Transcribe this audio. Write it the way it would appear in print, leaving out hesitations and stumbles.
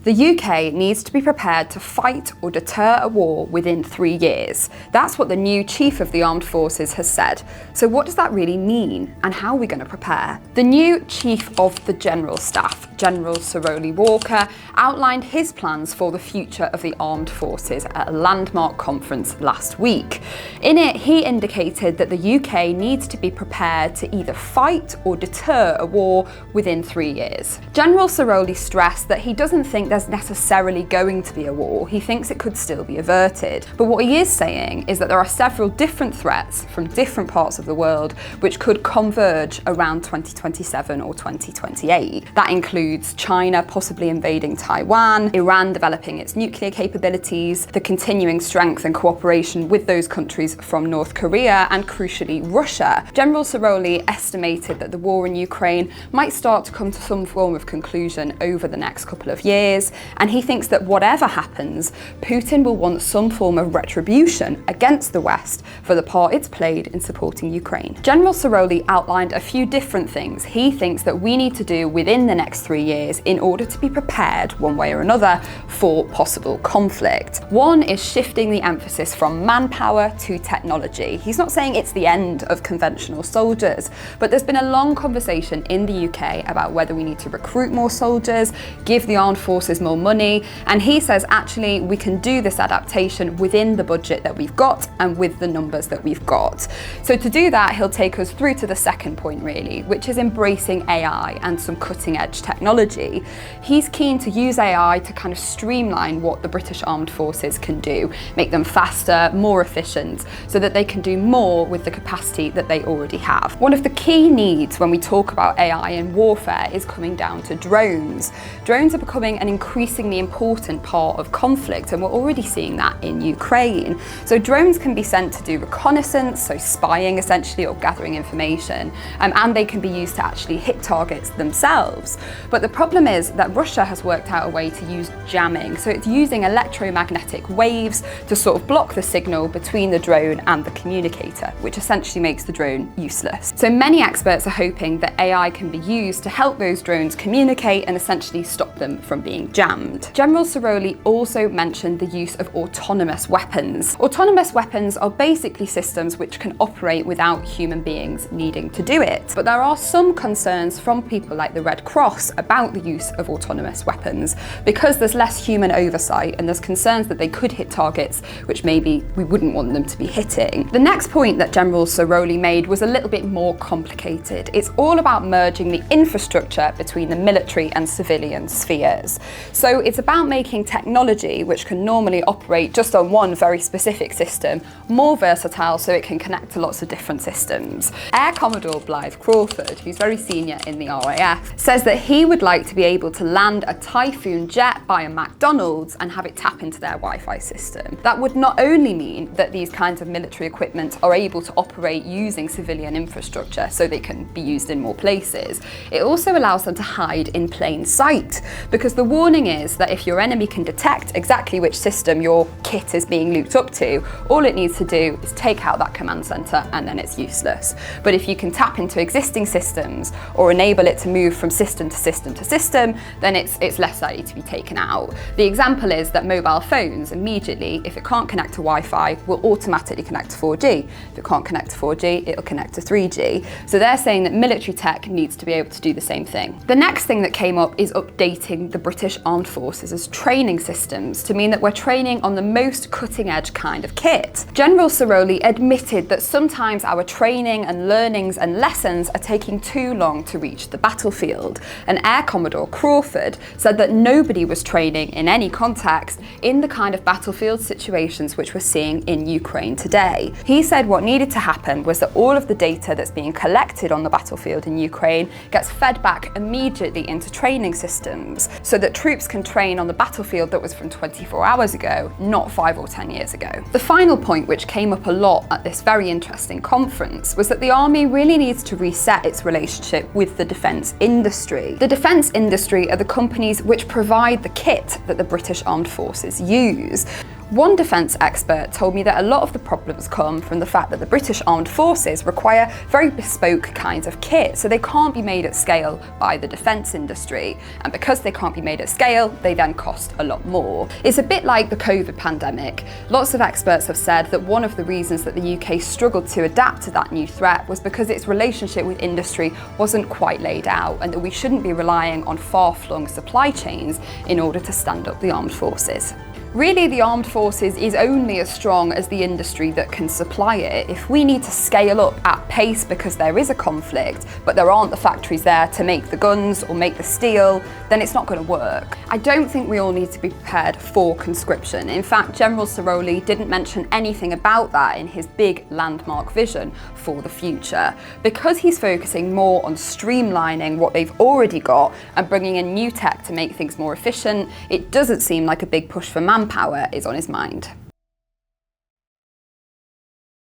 The UK needs to be prepared to fight or deter a war within 3 years. That's what the new Chief of the Armed Forces has said. So what does that really mean, and how are we going to prepare? The new Chief of the General Staff, General Sir Roly Walker, outlined his plans for the future of the armed forces at a landmark conference last week. In it, he indicated that the UK needs to be prepared to either fight or deter a war within 3 years. General Sir Roly stressed that he doesn't think there's necessarily going to be a war. He thinks it could still be averted. But what he is saying is that there are several different threats from different parts of the world which could converge around 2027 or 2028. That includes China possibly invading Taiwan, Iran developing its nuclear capabilities, the continuing strength and cooperation with those countries from North Korea, and crucially Russia. General Sir Roly estimated that the war in Ukraine might start to come to some form of conclusion over the next couple of years, and he thinks that whatever happens, Putin will want some form of retribution against the West for the part it's played in supporting Ukraine. General Sir Roly outlined a few different things he thinks that we need to do within the next 3 years in order to be prepared, one way or another, for possible conflict. One is shifting the emphasis from manpower to technology. He's not saying it's the end of conventional soldiers, but there's been a long conversation in the UK about whether we need to recruit more soldiers, give the armed forces more money, and he says actually we can do this adaptation within the budget that we've got and with the numbers that we've got. So to do that, he'll take us through to the second point really, which is embracing AI and some cutting edge technology. He's keen to use AI to kind of streamline what the British Armed Forces can do, make them faster, more efficient, so that they can do more with the capacity that they already have. One of the key needs when we talk about AI in warfare is coming down to drones. Drones are becoming an increasingly important part of conflict, and we're already seeing that in Ukraine. So drones can be sent to do reconnaissance, so spying essentially, or gathering information, and they can be used to actually hit targets themselves. But the problem is that Russia has worked out a way to use jamming, so it's using electromagnetic waves to sort of block the signal between the drone and the communicator, which essentially makes the drone useless. So many experts are hoping that AI can be used to help those drones communicate and essentially stop them from being jammed. General Sir Roly also mentioned the use of autonomous weapons. Autonomous weapons are basically systems which can operate without human beings needing to do it. But there are some concerns from people like the Red Cross about the use of autonomous weapons because there's less human oversight and there's concerns that they could hit targets which maybe we wouldn't want them to be hitting. The next point that General Sir Roly made was a little bit more complicated. It's all about merging the infrastructure between the military and civilian spheres. So it's about making technology, which can normally operate just on one very specific system, more versatile so it can connect to lots of different systems. Air Commodore Blythe Crawford, who's very senior in the RAF, says that he would like to be able to land a Typhoon jet by a McDonald's and have it tap into their Wi-Fi system. That would not only mean that these kinds of military equipment are able to operate using civilian infrastructure so they can be used in more places, it also allows them to hide in plain sight, because the warning is that if your enemy can detect exactly which system your kit is being looped up to, all it needs to do is take out that command center and then it's useless. But if you can tap into existing systems or enable it to move from system to system to system, then it's less likely to be taken out. The example is that mobile phones immediately, if it can't connect to Wi-Fi, will automatically connect to 4G. If it can't connect to 4G, it'll connect to 3G. So they're saying that military tech needs to be able to do the same thing. The next thing that came up is updating the British Armed Forces as training systems to mean that we're training on the most cutting edge kind of kit. General Sir Roly admitted that sometimes our training and learnings and lessons are taking too long to reach the battlefield. And Air Commodore Crawford said that nobody was training in any context in the kind of battlefield situations which we're seeing in Ukraine today. He said what needed to happen was that all of the data that's being collected on the battlefield in Ukraine gets fed back immediately into training systems so that troops can train on the battlefield that was from 24 hours ago, not 5 or 10 years ago. The final point, which came up a lot at this very interesting conference, was that the army really needs to reset its relationship with the defence industry. The defence industry are the companies which provide the kit that the British Armed Forces use. One defence expert told me that a lot of the problems come from the fact that the British Armed Forces require very bespoke kinds of kit, so they can't be made at scale by the defence industry. And because they can't be made at scale, they then cost a lot more. It's a bit like the COVID pandemic. Lots of experts have said that one of the reasons that the UK struggled to adapt to that new threat was because its relationship with industry wasn't quite laid out, and that we shouldn't be relying on far-flung supply chains in order to stand up the armed forces. Really, the armed forces is only as strong as the industry that can supply it. If we need to scale up at pace because there is a conflict, but there aren't the factories there to make the guns or make the steel, then it's not going to work. I don't think we all need to be prepared for conscription. In fact, General Sir Roly didn't mention anything about that in his big landmark vision for the future. Because he's focusing more on streamlining what they've already got and bringing in new tech to make things more efficient, it doesn't seem like a big push for manpower is on his mind.